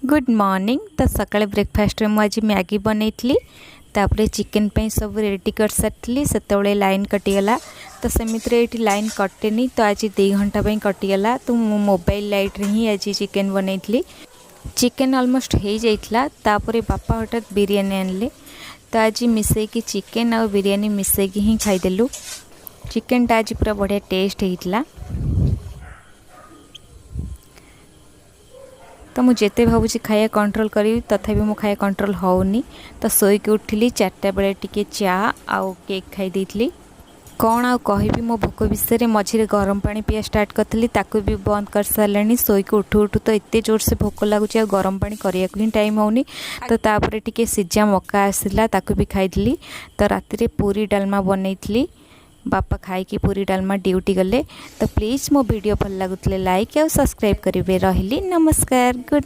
Good morning. तो सकाଳେ breakfast में आज मैगी बनई तापर चिकेन पे सब रेडी कर सारी से लाइन कटिगला। तो सेमिति ये लाइन कटेनी तो आज 2 घंटा कटिगला। तो मो मोबाइल लाइट रे ही आज चिकेन बनई। चिकेन ऑलमोस्ट हो जाइला। तापर बापा हठात बिरयानी आनले तो आज मिसेकी चिकेन और बिरयानी मिसेकी ही खाईदेलु। चिकेन टा आज पूरा बढ़िया टेस्ट होता। तो मुझे भावुँ खाया कंट्रोल करी तथापि मो खाया कंट्रोल होनी। तो शोक उठिली 4टा बेले टिके चा आउ केक खाई देइथली। कौन आउ कहबी मो भोक विषय मझे गरम पानी पिया स्टार्ट करी ताकू भी बंद कर सारे। शोक उठू उठू तो एत जोर से भोक लगुच गरम पानी करने ही टाइम होनी। तो तापर टिके सिजा मका आसला ताकू भी खाईली। तो राति पूरी डालमा बनई। बापा खाई पूरी डालमा ड्यूटी गले। तो प्लीज़ मो वीडियो भल लगुले लाइक और सब्सक्राइब करेंगे। रही नमस्कार, गुड।